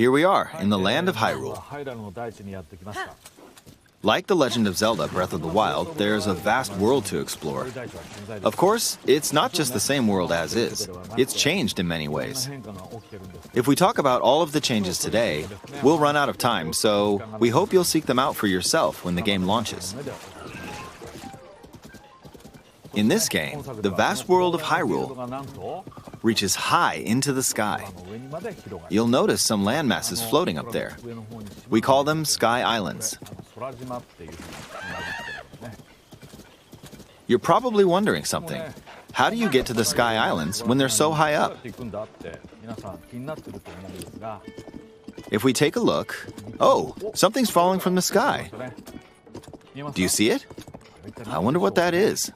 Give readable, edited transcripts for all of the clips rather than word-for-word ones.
Here we are, in the land of Hyrule. Like The Legend of Zelda Breath of the Wild, there's a vast world to explore. Of course, it's not just the same world as is. It's changed in many ways. If we talk about all of the changes today, we'll run out of time, so we hope you'll seek them out for yourself when the game launches. In this game, the vast world of Hyrule reaches high into the sky. You'll notice some landmasses floating up there. We call them Sky Islands. You're probably wondering something. How do you get to the Sky Islands when they're so high up? If we take a look, oh, something's falling from the sky. Do you see it? I wonder what that is.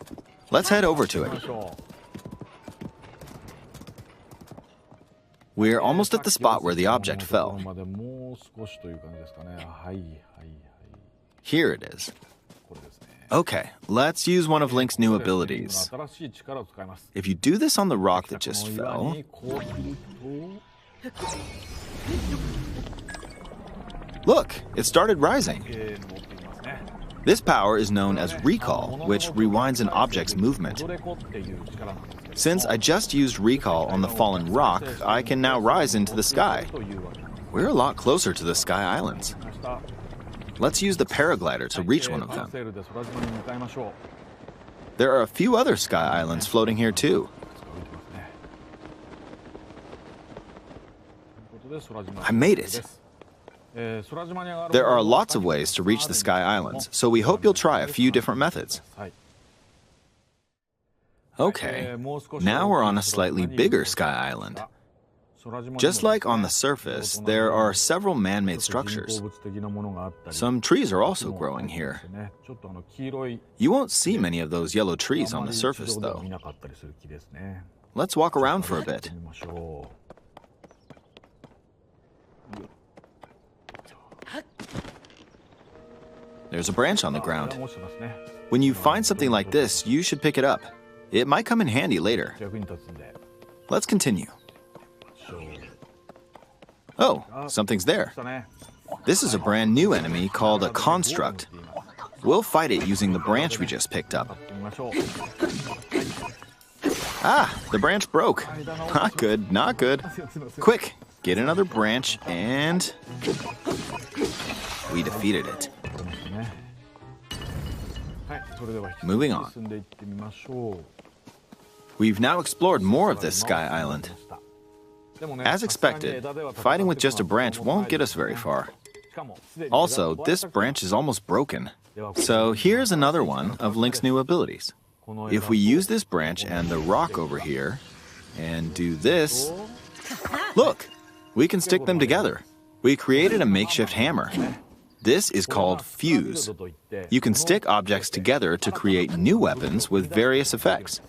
Let's head over to it. We're almost at the spot where the object fell. Here it is. Okay, let's use one of Link's new abilities. If you do this on the rock that just fell... Look, it started rising. This power is known as Recall, which rewinds an object's movement. Since I just used Recall on the fallen rock, I can now rise into the sky. We're a lot closer to the Sky Islands. Let's use the paraglider to reach one of them. There are a few other Sky Islands floating here too. I made it. There are lots of ways to reach the Sky Islands, so we hope you'll try a few different methods. Okay, now we're on a slightly bigger Sky Island. Just like on the surface, there are several man-made structures. Some trees are also growing here. You won't see many of those yellow trees on the surface, though. Let's walk around for a bit. There's a branch on the ground. When you find something like this, you should pick it up. It might come in handy later. Let's continue. Oh, something's there. This is a brand new enemy called a construct. We'll fight it using the branch we just picked up. Ah, the branch broke. Not good, not good. Quick, get another branch and... we defeated it. Moving on. We've now explored more of this Sky Island. As expected, fighting with just a branch won't get us very far. Also, this branch is almost broken. So here's another one of Link's new abilities. If we use this branch and the rock over here, and do this, look, we can stick them together. We created a makeshift hammer. This is called Fuse. You can stick objects together to create new weapons with various effects.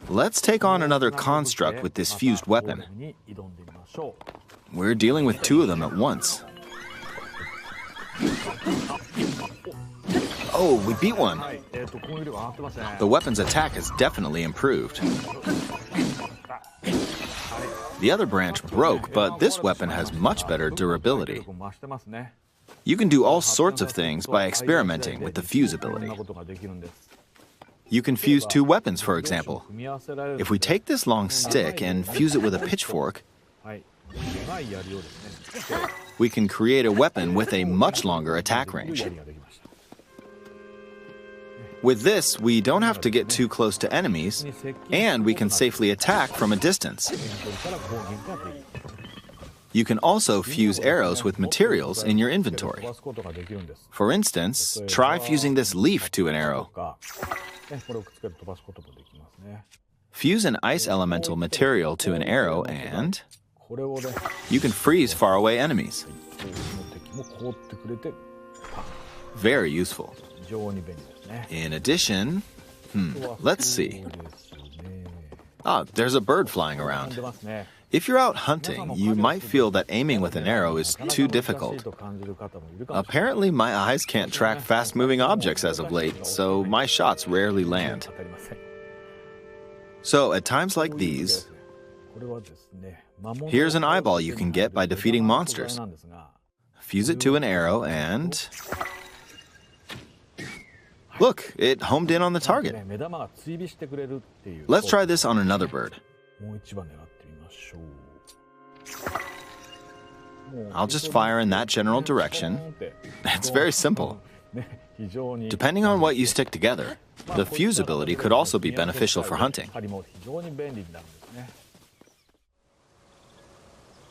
Let's take on another construct with this fused weapon. We're dealing with two of them at once. Oh, we beat one. The weapon's attack has definitely improved. The other branch broke, but this weapon has much better durability. You can do all sorts of things by experimenting with the fuse ability. You can fuse two weapons, for example. If we take this long stick and fuse it with a pitchfork, we can create a weapon with a much longer attack range. With this, we don't have to get too close to enemies, and we can safely attack from a distance. You can also fuse arrows with materials in your inventory. For instance, try fusing this leaf to an arrow. Fuse an ice elemental material to an arrow and you can freeze faraway enemies. Very useful. In addition, let's see. Ah, there's a bird flying around. If you're out hunting, you might feel that aiming with an arrow is too difficult. Apparently, my eyes can't track fast-moving objects as of late, so my shots rarely land. So, at times like these, Here's an eyeball you can get by defeating monsters. Fuse it to an arrow and... Look, it homed in on the target. Let's try this on another bird. I'll just fire in that general direction. It's very simple. Depending on what you stick together, the fuse ability could also be beneficial for hunting.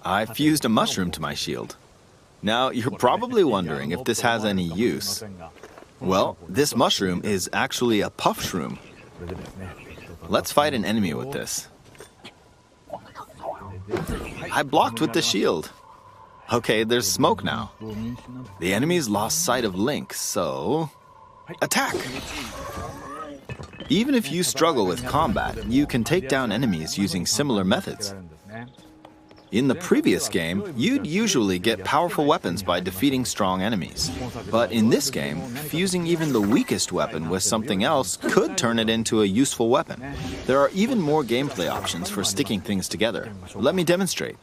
I fused a mushroom to my shield. Now, you're probably wondering if this has any use. Well, this mushroom is actually a puff shroom. Let's fight an enemy with this. I blocked with the shield. Okay, there's smoke now. The enemy's lost sight of Link, so... attack! Even if you struggle with combat, you can take down enemies using similar methods. In the previous game, you'd usually get powerful weapons by defeating strong enemies. But in this game, fusing even the weakest weapon with something else could turn it into a useful weapon. There are even more gameplay options for sticking things together. Let me demonstrate.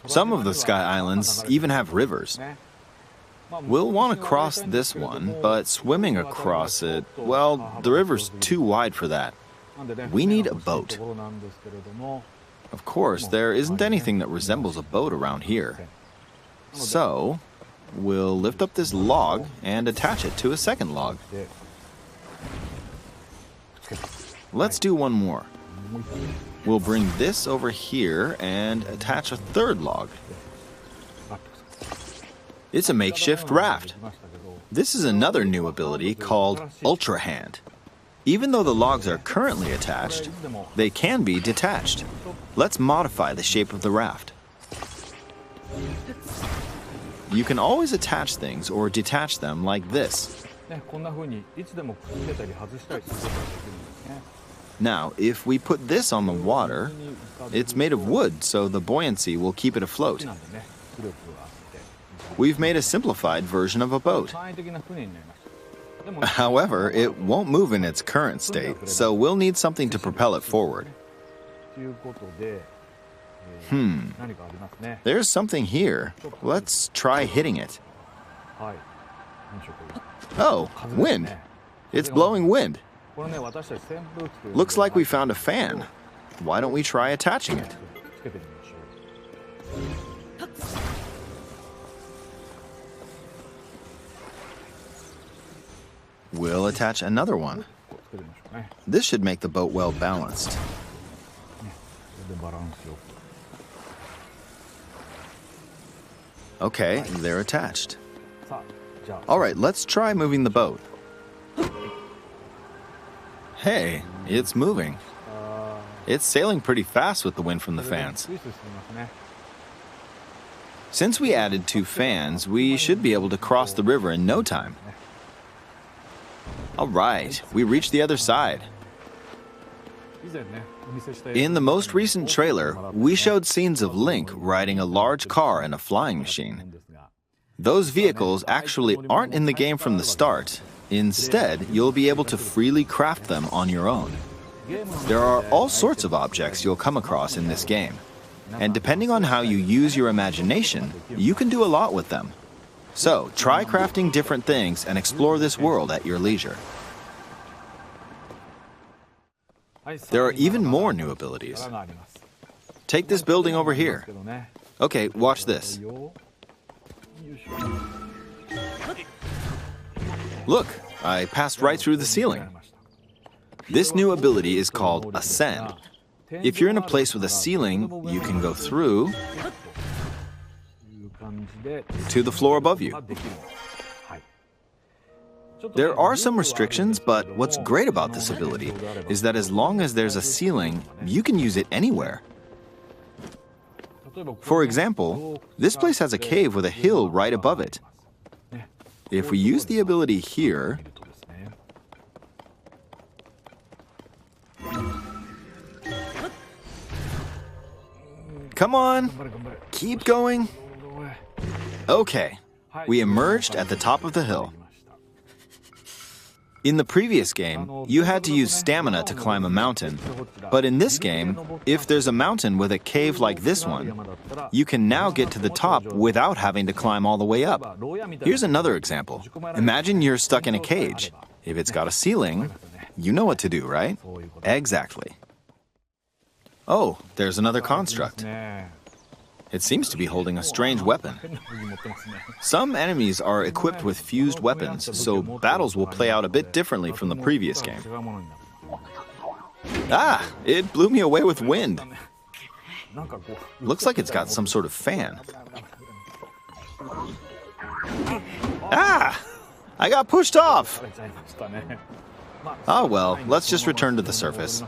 Some of the Sky Islands even have rivers. We'll want to cross this one, but swimming across it, well, the river's too wide for that. We need a boat. Of course, there isn't anything that resembles a boat around here. So, we'll lift up this log and attach it to a second log. Let's do one more. We'll bring this over here and attach a third log. It's a makeshift raft. This is another new ability called Ultra Hand. Even though the logs are currently attached, they can be detached. Let's modify the shape of the raft. You can always attach things or detach them like this. Now, if we put this on the water, it's made of wood, so the buoyancy will keep it afloat. We've made a simplified version of a boat. However, it won't move in its current state, so we'll need something to propel it forward. There's something here. Let's try hitting it. Oh, wind. It's blowing wind. Looks like we found a fan. Why don't we try attaching it? We'll attach another one. This should make the boat well balanced. Okay, they're attached. All right, let's try moving the boat. Hey, it's moving. It's sailing pretty fast with the wind from the fans. Since we added 2 fans, we should be able to cross the river in no time. All right, we reached the other side. In the most recent trailer, we showed scenes of Link riding a large car and a flying machine. Those vehicles actually aren't in the game from the start. Instead, you'll be able to freely craft them on your own. There are all sorts of objects you'll come across in this game. And depending on how you use your imagination, you can do a lot with them. So, try crafting different things and explore this world at your leisure. There are even more new abilities. Take this building over here. Okay, watch this. Look, I passed right through the ceiling. This new ability is called Ascend. If you're in a place with a ceiling, you can go through to the floor above you. There are some restrictions, but what's great about this ability is that as long as there's a ceiling, you can use it anywhere. For example, this place has a cave with a hill right above it. If we use the ability here, come on, keep going. Okay, we emerged at the top of the hill. In the previous game, you had to use stamina to climb a mountain. But in this game, if there's a mountain with a cave like this one, you can now get to the top without having to climb all the way up. Here's another example. Imagine you're stuck in a cage. If it's got a ceiling, you know what to do, right? Exactly. Oh, there's another construct. It seems to be holding a strange weapon. Some enemies are equipped with fused weapons, so battles will play out a bit differently from the previous game. Ah! It blew me away with wind. Looks like it's got some sort of fan. Ah! I got pushed off! Oh well, let's just return to the surface.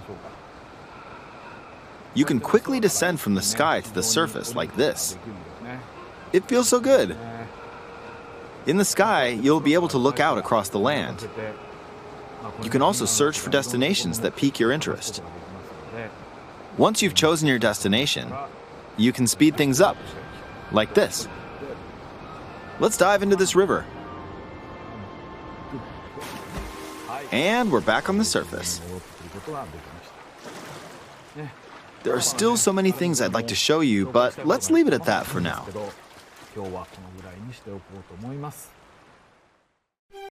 You can quickly descend from the sky to the surface like this. It feels so good. In the sky, you'll be able to look out across the land. You can also search for destinations that pique your interest. Once you've chosen your destination, you can speed things up, like this. Let's dive into this river. And we're back on the surface. There are still so many things I'd like to show you, but let's leave it at that for now.